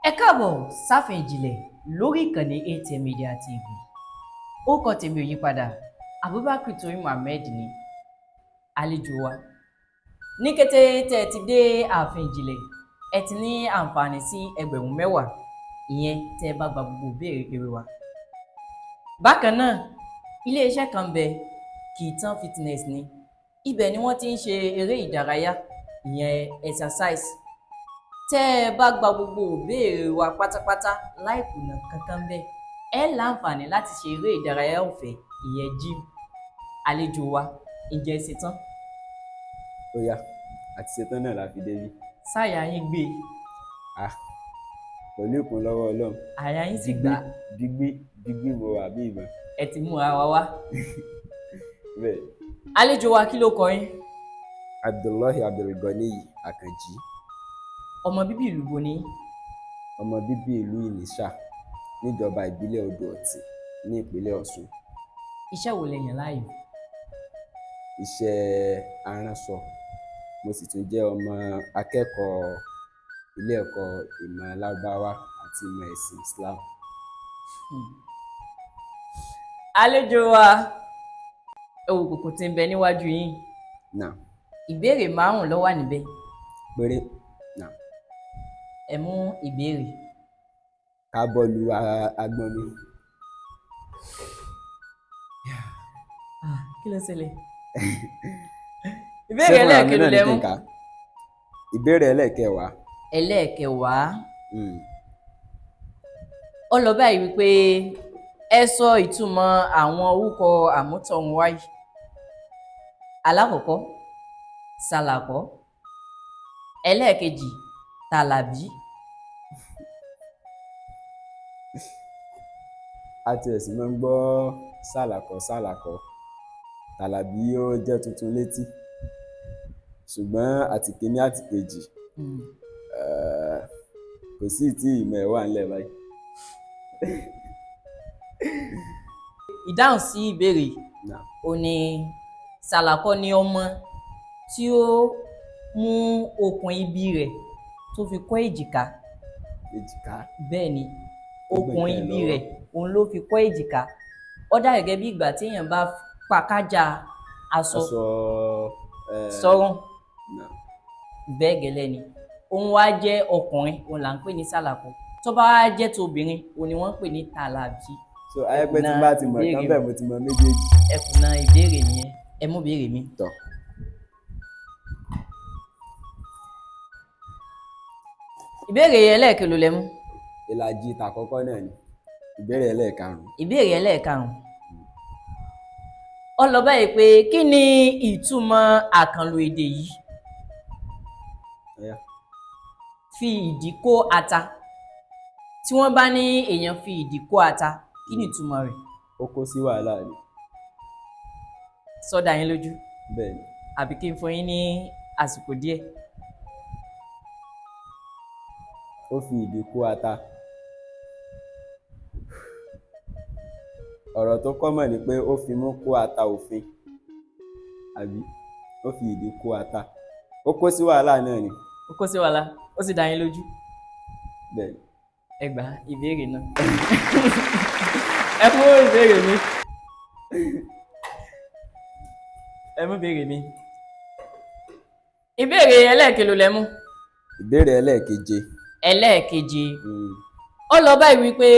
Ẹ káàbọ̀ sáfin ìjìnlẹ̀ lórí ìkànnì ATM Media TV. Orúkọ tèmi ò yípadà, Abubakar Toyin Muhammed ni àlejò wa. Ní kété tẹ́ ẹ ti dé ààfin ìjìnlẹ̀, ẹ ti ní àǹfààní sí ẹgbẹ̀rún 10 ìyẹn tẹ́ ẹ bá gba gbogbo ìbéèrè wa. Bákan náà, ilé-iṣẹ́ kan bẹ Kiitan Fitness ni. Ibẹ̀ ni wọ́n ti ń ṣe eré ìdárayá ìyẹn exercise. Tẹ́ ẹ bá gba gbogbo ìbéèrè wa pátápátá láì kùnà kankan bẹ́ẹ̀, ẹ láǹfààní láti ṣe eré ìdárayá ọ̀fẹ́ ìyẹn gym. Àlejò wa, ǹjẹ́ ẹ ṣetán? Ó yá, àti ṣetán náà la fi débí. Sáyà yín gbé. Pẹ̀lú ìkúnlọ́wọ́ Ọlọ́run. Àyà yín sì gbà. Digbí mo wà bí ìbọn. Ẹ ti múra wa wá. Bẹ́ẹ̀. Àlejò wa, kí ló kọ yín? Abdullahi Abdulganiyi Akanji. Ọmọ bíbí ìlú bo ni? Ọmọ bíbí ìlú Ìníṣà níjọba ìbílẹ̀ Odò Ọ̀tì ní ìpínlẹ̀ Ọ̀ṣun. Iṣẹ́ wo lẹ yàn láàyò? Iṣẹ́ aránṣọ. Mo sì tún jẹ́ ọmọ akẹ́kọ̀ọ́ ilé ẹ̀kọ́ ìmọ̀ Lárúbáwá àti ìmọ̀ ẹ̀sìn Islam. Àlejò wa, ewu kòkò tí ń bẹ níwájú yín. Náà. Ìbéèrè 5 ló wà níbẹ̀. Péré. Náà. Ẹ mú ìbéèrè. Ká bọ́ọ̀lù agbọ́n mi. Kí ló ṣẹlẹ̀? Ìbéèrè ẹlẹ́ẹ̀kẹlò lẹ mú. Ìbéèrè ẹlẹ́ẹ̀kẹwàá. Ẹlẹ́ẹ̀kẹwàá. Ó lọ báyìí wípé ẹ sọ ìtumọ̀ àwọn orúkọ àmútọ̀runwá yìí. Alákọ̀ọ́kọ́, Sàlàkọ́. Ẹlẹ́ẹ̀kejì, Tàlàbí. Àti ẹ̀sìn máa ń gbọ́ sàlàkọ́. Tàlàbí ó jẹ́ tuntun létí. Ṣùgbọ́n àti kíní àti kejì kò sí tí ìmọ̀ ẹ̀ wà ńlẹ̀ báyìí. Ìdáhùn sí ìbéèrè ó ní Sàlàkọ́ ni ọmọ tí ó mú okùn ibi rẹ̀ tó fi kọ́ èjìká. Èjìká? Bẹ́ẹ̀ ni, okùn ibi rẹ̀ òun ló fi kọ́ èjìká. Ó dà gẹ́gẹ́ bí ìgbà tí èèyàn bá pàkájà aṣọ sọ́rùn. Bẹ́ẹ̀ gẹ́lẹ́ ni. Òun wá jẹ́ ọkùnrin, òun là ń pè ní Sàlàkọ́. Tó bá wá jẹ́ tóbìnrin, òun ni wọ́n ń pè ní Tàlàbí. So ayẹ́pẹ́ tí bá ti mọ̀ tán bẹ́ẹ̀ mo ti mọ méjèèjì. Ẹ kùnà ìbéèrè nìyẹn. Ẹ mú ìbéèrè mi. Tọ́. Ìbéèrè ẹlẹ́ẹ̀kẹlò lẹ mú. Ìlàjì ìtàkọ́kọ́ náà ni. Ìbéèrè ẹlẹ́ẹ̀karùn-ún. Ìbéèrè ẹlẹ́ẹ̀karùn-ún. Ó lọ báyìí pé kí ni ìtumọ̀ àkànlò èdè yìí? Fi ìdí kó ata. Tí wọ́n bá ní èèyàn fi ìdí kó ata, kí ni ìtumọ̀ rẹ̀? Ó kó sí wàhálà ni. Sọ dá yín lójú? Bẹ́ẹ̀ ni. Àbí kí n fún yín ní àsìkò díẹ̀? Ó fi ìdí kó ata. Ọ̀rọ̀ tó kọ́mọ̀ ni pé ó fi mú kó ata òfin. Àbí ó fi ìdí kó ata. Ó kó sí wàhálà náà ni. Ó kó sí wàhálà, ó sì dá yín lójú? Bẹ́ẹ̀ ni. Ẹ gba ìbéèrè náà. Ẹ mú ìbéèrè mi. Ẹ mú ìbéèrè mi. Ìbéèrè ẹlẹ́ẹ̀kẹlò lẹ mú. Ìbéèrè ẹlẹ́ẹ̀keje. Ẹlẹ́ẹ̀keje. Ó lọ báyìí wípé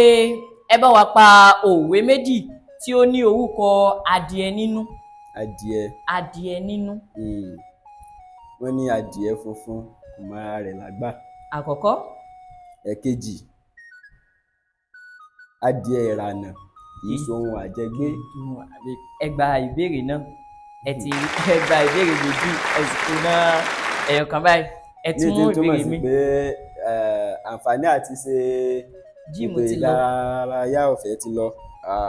ẹ bá wa pa òwe méjì tí ó ní orúkọ adìẹ nínú. Adìẹ. Adìẹ nínú. Wọ́n ní adìẹ funfun kò mọ ara rẹ̀ lágbà. Àkọ́kọ́. Ẹ̀kejì, adìẹ ìrànà kì í ṣohun àjẹgbé. Ẹ gba ìbéèrè náà. Ẹ gba ìbéèrè méjì, ẹ sì kú ná ẹ̀yọ̀kan báyìí. Ẹ tún mú ìbéèrè mi. Ní ti túmọ̀ sí pé àǹfààní àti ṣe ètò ìdárayá ọ̀fẹ́ ti lọ.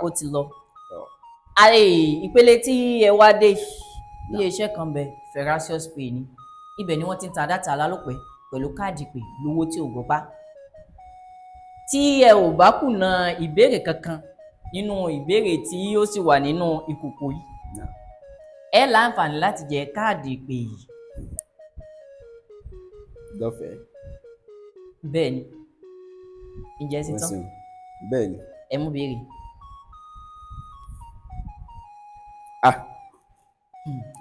Ó ti lọ. Ìpele tí ẹ wá dé, ilé-iṣẹ́ kan bẹ Ferrasius Pay ni. Ibẹ̀ ni wọ́n ti ń ta dátà alálòpẹ́ pẹ̀lú káàdì pé lówó tí ò gbọ́pá. Tí ẹ ò bá kùnà ìbéèrè kankan nínú ìbéèrè tí ó sì wà nínú ìkòkò yìí, ẹ láǹfààní láti jẹ káàdì pé yìí. Lọ́fẹ̀ẹ́. Bẹ́ẹ̀ ni. ǹjẹ́ sí wọ́n tán sì bẹ́ẹ̀ ni. ẹ mú béèrè.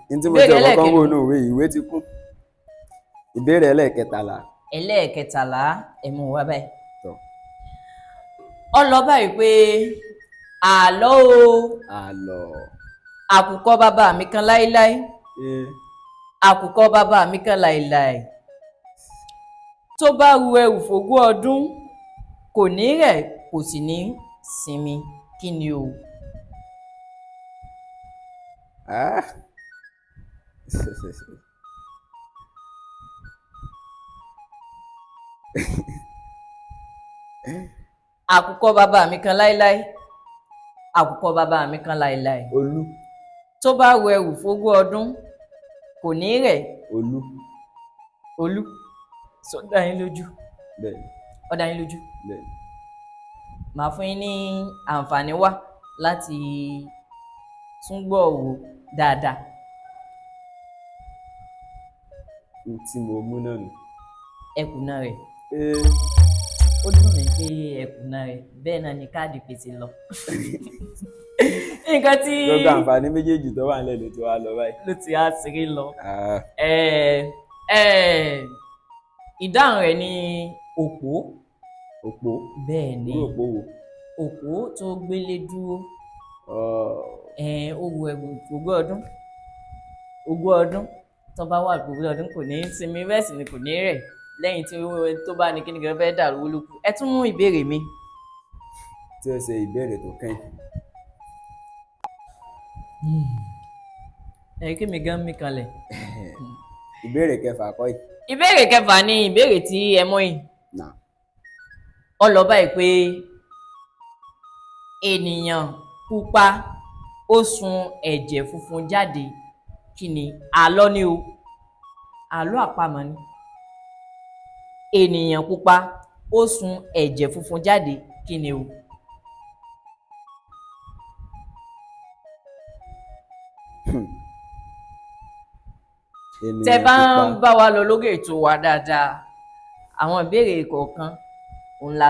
Ní tí mo ti ìbéèrè kọ́kọ́ wò ẹlẹ́ẹ̀kẹlò nù ìwé ti kún. Ìbéèrè ẹlẹ́ẹ̀kẹtàlá. ẹlẹ́ẹ̀kẹtàlá ẹ mú wá báyìí. Tọ́. Ó lọ báyìí pé àlọ́ o Àlọ́. àkùkọ bàbá mi kan láíláí àkùkọ bàbá mi kan láíláí tó bá ru ẹrù fógún ọdún kò ní rẹ̀ kò sì ní sinmi kí ni o. àkùkọ bàbá mi kan láíláí àkùkọ bàbá mi kan láíláí Olú. tó bá ru ẹrù fógún ọdún kò ní rẹ̀. Olú. Olú sọ dá yín lójú. Bẹ́ẹ̀ ni. Ó dá yín lójú. Bẹ́ẹ̀ ni. màá fún yín ní àǹfààní wá láti tún gbọ́ wò dáadáa. Tí mo mú náà nù. ẹkùnà rẹ̀ ó dùn mí pé ẹkùnà rẹ̀ bẹ́ẹ̀ náà ni káàdì pèsè lọ. nǹkan tí gbogbo àǹfààní méjèèjì tó wà nílẹ̀ ló ti wá lọ báyìí. ló ti á ṣeré lọ. ìdáhùn rẹ̀ ni òpó. Òpó. bẹ́ẹ̀ ni òpó wo. òpó tó gbélé dúró. ó wu ẹrù ogún ọdún tó bá wà ogún ọdún kò ní sinmi bẹ́ẹ̀ sì ni kò ní rẹ̀ lẹ́yìn tí tó bá ní kíni kan fẹ́ dàrú olùkú. ẹ tún mú ìbéèrè mi. tí ó ṣe ìbéèrè tó kẹ́yìn. kí mi gan mi kanlẹ̀. ìbéèrè kẹfà kọ́ yìí. ìbéèrè kẹfà ni ìbéèrè tí ẹ mọ̀ yìí. Ó lọ báyìí pé ènìyàn pupa ó sun ẹ̀jẹ̀ funfun jáde kí ni àlọ́ ni o àlọ́ àpamọ̀ ni. ènìyàn pupa ó sun ẹ̀jẹ̀ funfun jáde kí ni o. tẹ́ bá ń bá wa lọ lórí ètò wa dáadáa àwọn ìbéèrè kọ̀ọ̀kan òun la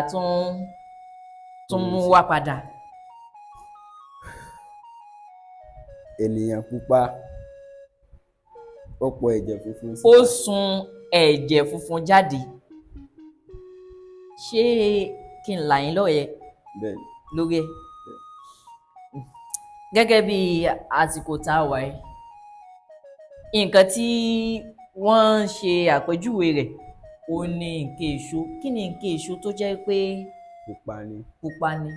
tún mú wá padà. ènìyàn pupa ó pọ ẹ̀jẹ̀ funfun síta. ó sun ẹ̀jẹ̀ funfun jáde. ṣé kí n là yín lọ́yẹ̀ lórí ẹ̀. gẹ́gẹ́ bí àsìkò tá a wà yìí nǹkan tí wọ́n ń ṣe àpèjúwe rẹ̀ ó ní nǹkan èso. kí ni nǹkan èso tó jẹ́ pé pupa ni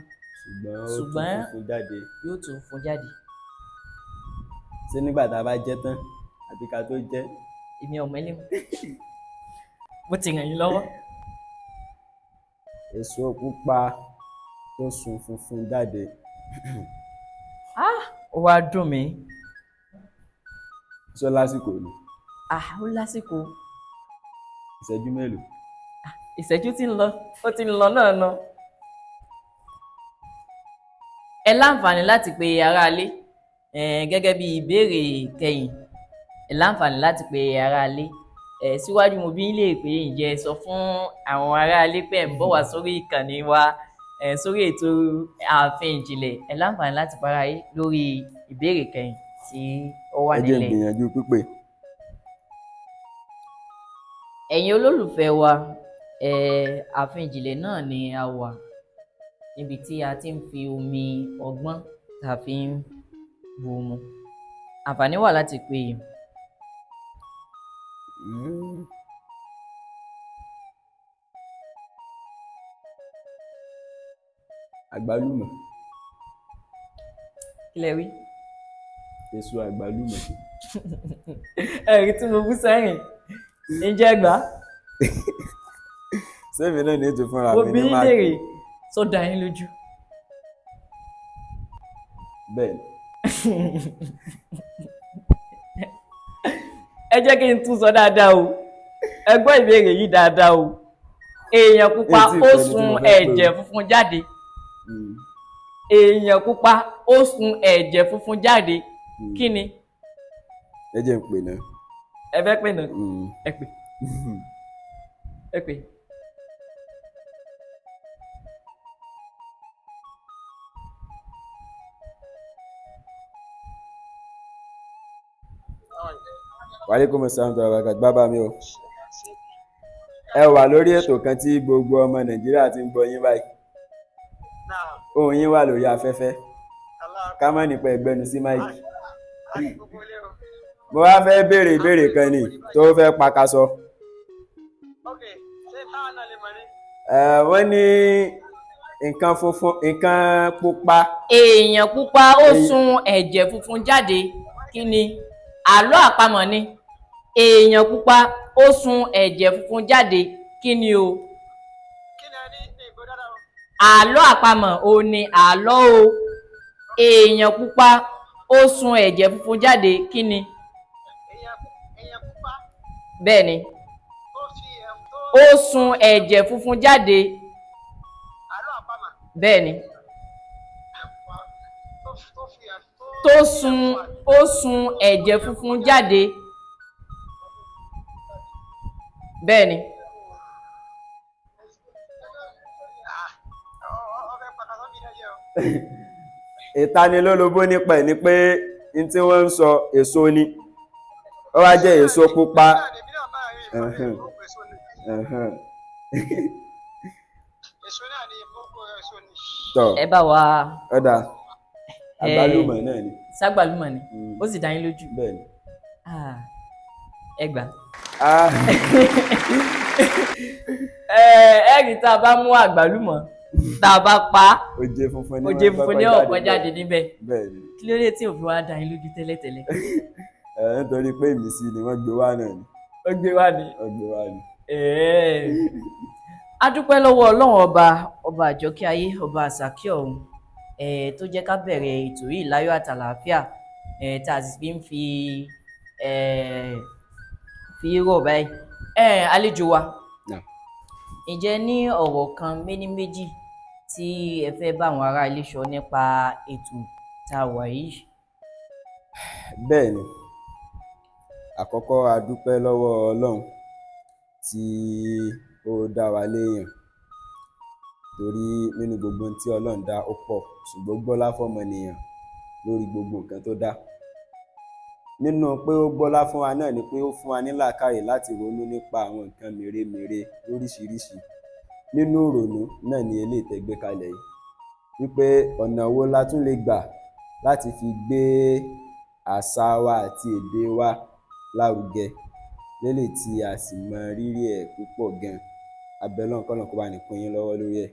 ṣùgbọ́n yóò tún fún jáde. ṣé nígbà tá a bá jẹ tán àbí ká tó jẹ. èmi ò mẹ́lẹ̀ mo ti ràn yín lọ́wọ́. èso pupa tó sun funfun jáde. ó wá dùn mí. ṣó lásìkò ni. ó lásìkò. ìṣẹ́jú mélòó. ìṣẹ́jú tí ń lọ ó ti ń lọ náà ná. ẹ láǹfààní láti pe aráalé gẹ́gẹ́ bí ìbéèrè kẹ́yìn ẹ láǹfààní láti pe aráalé síwájú mo bí lè pé ǹjẹ́ sọ fún àwọn aráalé pé ń bọ̀ wá sórí ìkànnì wa sórí ètò ààfin ìjìnlẹ̀ ẹ láǹfààní láti para yé lórí ìbéèrè kẹ́yìn tí ó wà nílẹ̀. ẹ jẹ́ ìgbìyànjú pípé. ẹ̀yin olólùfẹ́ wa ààfin ìjìnlẹ̀ náà ni a wà níbi tí a ti ń fi omi ọgbọ́n tá a fi ń bu mu. àǹfààní wà láti pè é. àgbálùmọ̀. kí lẹ wí. èso àgbálùmọ̀. ẹ̀rí tí mo bú sẹ́yìn ǹjẹ́ gbà. sẹ́mi náà ní ètò fúnra mo mi bí ní máàkì. léèrè tó dá yín lójú. bẹ́ẹ̀. ẹ jẹ́ kí n tún sọ dáadáa o ẹ gbọ́ ìbéèrè yìí dáadáa o èèyàn pupa ó sun ẹ̀jẹ̀ funfun jáde. èèyàn pupa ó sun ẹ̀jẹ̀ funfun jáde kí ni. ẹ jẹ́ n pè náà. ẹ fẹ́ pè náà ẹ pè ẹ pè. Wa alaikum assalam tó ọ̀rọ̀ kàtí bàbá mi o. Ẹ wà lórí ètò kan tí gbogbo ọmọ Nàìjíríà ti ń gbọ́ yín báyìí. Ohùn yín wà lórí afẹ́fẹ́. Ká má nípa ẹgbẹ́nu sí máìkì. Mo wá fẹ́ béèrè ìbéèrè kan ni tó fẹ́ pakasọ. Wọ́n ní nǹkan funfun, nǹkan pupa. Èèyàn pupa ó sun ẹ̀jẹ̀ funfun jáde. Kí ni? Àlọ́ àpamọ̀ ni. Èèyàn pupa ó sun ẹ̀jẹ̀ funfun jáde. Kí ni o? Àlọ́ àpamọ̀ ò ní àlọ́ o. Èèyàn pupa ó sun ẹ̀jẹ̀ funfun jáde. Kí ni? Bẹ́ẹ̀ ni. Ó sun ẹ̀jẹ̀ funfun jáde. Bẹ́ẹ̀ ni. Ó sun ẹ̀jẹ̀ funfun jáde. Bẹ́ẹ̀ ni. Ìtanilólobó nípa ẹ̀ ni pé n tí wọ́n ń sọ èso ni. Ó wá jẹ́ èso pupa. Ẹ bá wa. Ọ̀dà àgbálùmọ̀ náà ni. Ságbàlùmọ̀ ni. Ó sì dá yín lójú. Bẹ́ẹ̀ ni. Ẹ gbà. Ẹ̀rí tá a bá mú àgbálùmọ̀ tá a bá pa á. Oje funfun ní ọ̀pọ̀ jáde níbẹ̀. Bẹ́ẹ̀ ni. Kí ló dé tí òfin wa dá yín lójú tẹ́lẹ̀tẹ́lẹ̀? Nítorí pé ìmísí ni wọ́n gbé wá náà ni. Ó gbé wá ni. Ó gbé wá ni. A dúpẹ́ lọ́wọ́ Ọlọ́run ọba àjọkẹ́ ayé, ọba àsàkí ọ̀run, tó jẹ́ ká bẹ̀rẹ̀ ètò yìí láyọ̀ àtàlàáfíà, tá a sì fi ń fi rọ̀ báyìí. Àlejò wa, ǹjẹ́ ní ọ̀rọ̀ kan méní méjì tí ẹ fẹ́ bá àwọn ará ilé sọ nípa ètò tá a wà yìí? Bẹ́ẹ̀ ni, àkọ́kọ́ a dúpẹ́ lọ́wọ́ Ọlọ́run tí ó dá wa léèyàn, torí nínú gbogbo tí Ọlọ́run dá ó pọ̀, ṣùgbọ́n gbọ́lá fọ́mọnìyàn lórí gbogbo nǹkan tó dá. Nínú pé ó gbọ́lá fún wa náà ni pé ó fún wa ní làákàyè láti ronú nípa àwọn nǹkan mèremère lóríṣiríṣi. Nínú ìrònú náà ni eléyìí tẹ́ gbé kalẹ̀ yìí, wípé ọ̀nà wo la tún lè gbà láti fi gbé àṣà wa àti èdè wa lárugẹ, lélẹ̀ tí a sì mọ rírì ẹ̀ púpọ̀ gan. Abẹ́lọ́run kọ́lọ́run kó bá ní kún yín lọ́wọ́ lórí ẹ̀,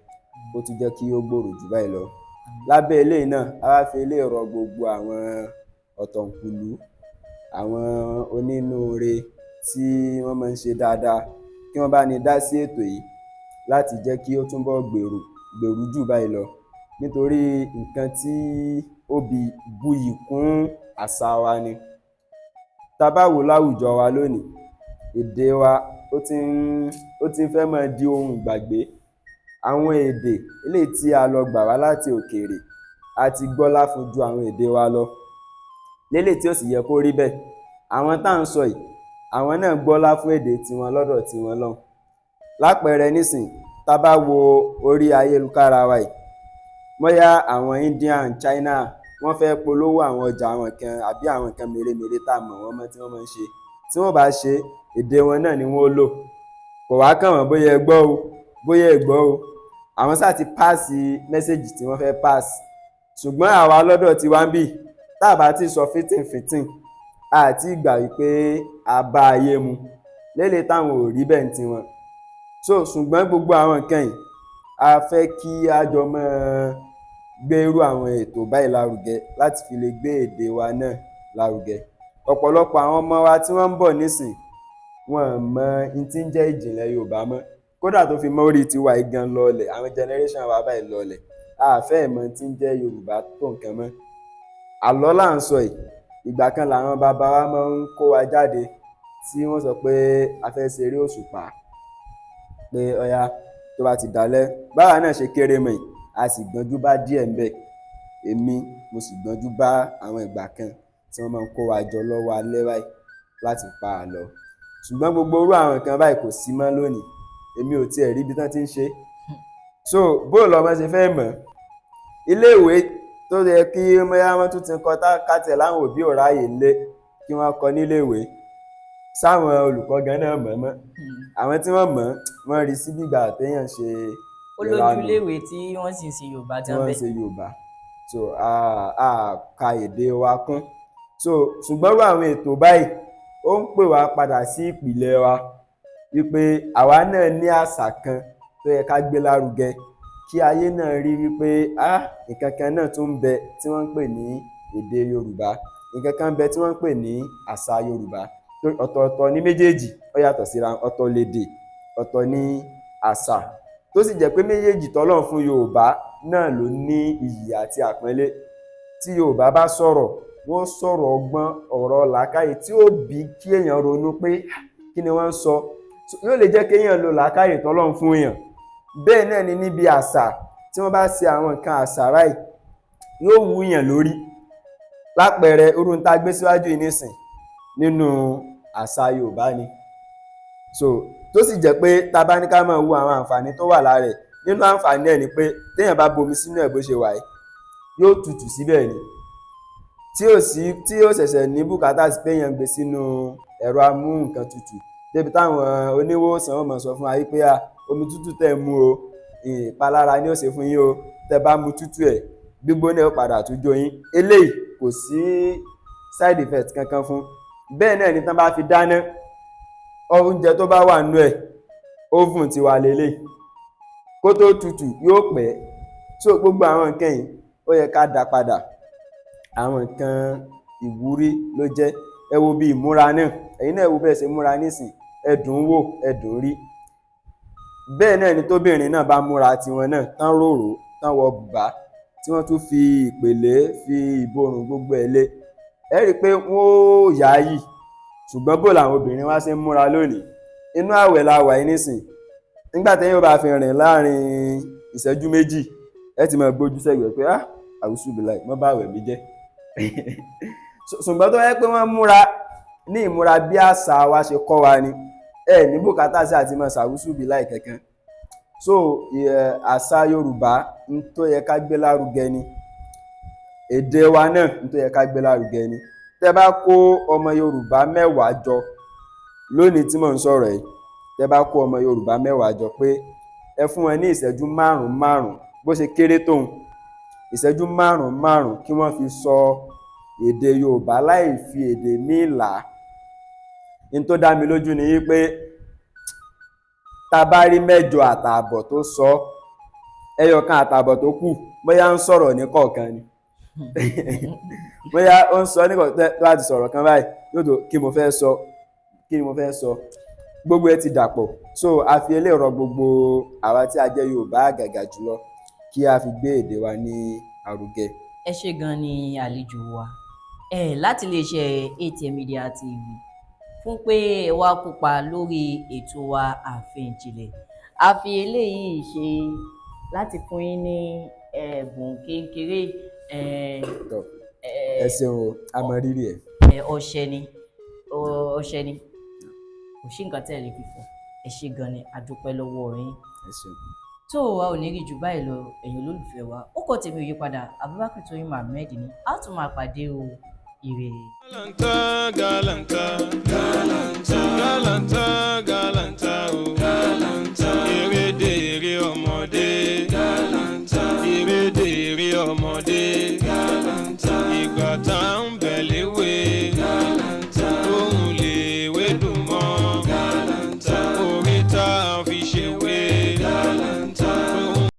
ó tún jẹ́ kí ó gbòòrò jù báyìí lọ. Lábẹ́ eléyìí náà, a wá fi eléyìí rọ gbogbo àwọn ọ̀tọ̀kùlú, àwọn onínúure tí wọ́n máa ń ṣe dáadáa, kí wọ́n bá ní dá sí ètò yìí láti jẹ́ kí ó túnbọ̀ gbèrú jù báyìí lọ, nítorí nǹkan tí ó buyì kún àṣà wa ni. Tá bá wò láwùjọ wa lónìí, èdè wa ó ti ń fẹ́ máa di ohun ìgbàgbé. Àwọn èdè eléyìí tí a lọ gbà wá láti òkèèrè a ti gbọ́lá fún ju àwọn èdè wa lọ, lélẹ̀ tí ó sì yẹ kó rí bẹ́ẹ̀. Àwọn tá à ń sọ yìí, àwọn náà gbọ́lá fún èdè tiwọn lọ́dọ̀ tiwọn lọ́hùn. Lápẹẹrẹ nísìn, tá bá wo orí ayélujára wa yìí, bóyá àwọn India and China wọ́n fẹ́ polówó àwọn ọjà àwọn kan àbí àwọn nǹkan mèremère tá a mọ̀ wọ́n mọ́ tí wọ́n máa ń ṣe, tí wọ́n bá ṣe èdè wọn náà ni wọ́n lò. Kò wá kàn wọ́n bóyá ẹ gbọ́ o bóyá ẹ gbọ́ o, àwọn sáà ti páàsì mẹ́sẹ̀jì tí wọ́n fẹ́ páàsì. Ṣùgbọ́n àwa lọ́dọ̀ tí wá ń bì, tá a bá ti sọ fìtìnfìtìn àti ìgbà wípé a bá ayé mu, lélẹ̀ táwọn ò rí bẹ́ẹ̀ ti wọn. Ṣùgbọ́n gbogbo àwọn nǹkan yìí a fẹ́ kí a jọ máa gbé irú àwọn ètò báyìí lárugẹ láti fi lè gbé èdè wa náà lárugẹ. Ọ̀pọ̀lọpọ̀ àwọn ọmọ wa tí wọ́n ń bọ̀ nísìn, wọn mọ in tí ń jẹ́ ìjìnlẹ̀ Yorùbá mọ́, kódà tó fi mọ́ orí tiwa igan lọlẹ̀, àwọn generation wa báyìí lọlẹ̀, a fẹ́ mọ tí ń jẹ́ Yorùbá tó nǹkan mọ́. Àlọ́ là ń sọ yìí, ìgbà kan làwọn bàbá wa máa ń kó wa jáde tí wọ́n sọ pé a fẹ́ ṣeré òṣùpá, pé ọya tó bá ti dalẹ̀, báwa náà ṣe kéré mọ́ yìí, a sì gbọ́njú bá díẹ̀ ń bẹ̀. Èmi mo sì gbọ́njú bá àwọn ìgbà kan tí wọ́n máa ń kó wa jọ lọ́wọ́ alẹ́ báyìí láti pa àlọ́. Ṣùgbọ́n gbogbo irú àwọn nǹkan báyìí kò sí mọ́ lónìí, èmi ò tiẹ̀ rí ibi tán ti ń ṣe. Bó lọmọ ṣe fẹ́ mọ̀? Iléèwé tó yẹ kí wọ́n tún ti kọ́ kátẹ̀ láwọn òbí ò ráyè ńlé kí wọ́n kọ́ níléèwé, sáwọn olùkọ́ gan náà mọ̀ mọ́ àwọn tí wọ́n mọ̀ wọ́n rí sí gbígbà téèyàn ṣe olójúléèwé tí wọ́n sì ń ṣe Yorùbá tí wọ́n ń ṣe Yorùbá so a ka èdè wa kún so ṣùgbọ́n irú àwọn ètò báyìí ó ń pè wá padà sí ìpìlẹ̀ wa wípé àwa náà ní àṣà kan tó yẹ ká gbé lárugẹ kí ayé náà rí wípé nǹkan kan náà tún ń bẹ tí wọ́n ń pè ní èdè Yorùbá nǹkan kan ń bẹ tí wọ́n ń pè ní àṣà Yorùbá ọ̀tọ̀ọ̀tọ̀ ní méjèèjì ó yàtọ̀ síra ọ̀tọ̀ lédè ọ̀tọ̀ ní àṣà tó sì jẹ́ pé méjèèjì tọ́lọ́run fún Yorùbá náà ló ní iyì àti àpọ́nlé tí Yorùbá bá sọ̀rọ̀ wọ́n sọ̀rọ̀ ọgbọ́n ọ̀rọ̀ làákàyè tí ó bí kí èèyàn ronú pé kí ni wọ́n ń sọ yóò lè jẹ́ kéèyàn lo làákàyè tọ́lọ́run fún èèyàn bẹ́ẹ̀ náà ni níbi àṣà tí wọ́n bá ṣe àwọn nǹkan àṣà ráì yóò wú èèyàn lórí lápẹẹrẹ irú tá gbé síwájú yìí nísìn nínú àṣà Yorùbá ni so tó sì jẹ́ pé tá bá ní ká máa wo àwọn àǹfààní tó wà lára ẹ̀ nínú àǹfààní ẹ̀ ni pé téèyàn bá bomi sínú ẹ̀ bó ṣe wà yìí yóò tutù síbẹ̀ ni tí ó ṣẹ̀ṣẹ̀ ní bùkátà sí pé èèyàn gbé sínú ẹ̀rọ amú nǹkan tutù débi táwọn oníwòsàn wọn mọ̀ sọ fún wa pé omi tútù tẹ́ mu o ìpalára ni ó ṣe fún yín o tẹ́ bá mu tútù ẹ̀ gbígbóná ó padà tún jó yín eléyìí kò sí side effect kankan fún bẹ́ẹ̀ náà ni tán bá fi dáná oúnjẹ tó bá wà nínú ẹ̀ oven ti wà lélẹ̀ kó tó tutù yóò pẹ́ so gbogbo àwọn nǹkan yìí ó yẹ ká dá padà àwọn nǹkan ìwúrí ló jẹ́ ẹ wo bí ìmúra náà ẹ̀yin náà ẹ wo bẹ́ẹ̀ ṣe múra nísìn ẹ̀dùn wò ẹ̀dùn rí bẹ́ẹ̀ náà ni tóbìnrin náà bá múra tiwọn náà tán rorò tán wọ bùbá tí wọ́n tún fi ìpèlé fi ìborùn gbogbo ẹ̀ lé ẹ rí i pé wọ́n ó yááyì ṣùgbọ́n bó làwọn obìnrin wá ṣe ń múra lónìí inú àwẹ̀ la wà yìí nísìn nígbà téèyàn bá fi rìn láàrin ìṣẹ́jú méjì ẹ ti máa gbójú sẹ́gbẹ̀ẹ́ pé àwùsù bìláì mọ́ bá àwẹ̀ mi jẹ́ ṣùgbọ́n tó yẹ pé wọ́n múra ní ìmúra bí àṣà wa ṣe kọ́ wa ni ẹ ní bùkátà sí àti máa ṣàwùsù bìláì kankan so àṣà Yorùbá ń tó yẹ ká gbé lárugẹ ni èdè wa náà ń tó yẹ ká gbé lárugẹ ni tẹ́ bá kó ọmọ Yorùbá 10 jọ lónìí tí mò ń sọ̀rọ̀ yìí tẹ́ bá kó ọmọ Yorùbá 10 jọ pé ẹ fún wọn ní ìṣẹ́jú 5 bó ṣe kéré tóun ìṣẹ́jú 5 kí wọ́n fi sọ èdè Yorùbá láì fi èdè míì là á ní tó dá mi lójú ni wípé tá bá rí 8 àtààbọ̀ tó sọ ẹyọkan àtààbọ̀ tó kù bóyá ń sọ̀rọ̀ ní kọ̀ọ̀kan ni bóyá ó ń sọ ní kọ̀ọ̀kan láti sọ̀rọ̀ kan báyìí yóò tó kí ni mo fẹ́ sọ gbogbo ẹ ti dàpọ̀ so a fi eléyìí rọ gbogbo àwa tí a jẹ́ Yorùbá àgàgà jùlọ kí a fi gbé èdè wa ní àrùgẹ. ẹ ṣé gan ni àlejò wa láti iléeṣẹ́ ATM Media TV fún pé ẹ wá kópa lórí ètò wa ààfin ìjìnlẹ̀ a fi eléyìí ṣe láti fún yín ní ẹ̀bùn kékeré ẹ ṣeun a mọ rírì ẹ. ọṣẹ ni kò sí nǹkan tẹ́ ẹ lè fi fún ẹ ṣé gan ni a dúpẹ́ lọ́wọ́ yín. ẹ ṣeun. tó o wa ò ní rí jù báyìí lọ ẹ̀yin olólùfẹ́ wa ó kọ́ tèmi ò yí padà Abubakar Toyin Mohammed ni a tún máa pàdé o ire. Galanta, galanta, galanta, galanta, oh. Galanta. Èrè ọmọdé. Galanta. Èrè ọmọdé. Galanta. Ìgbà tá ń bẹ.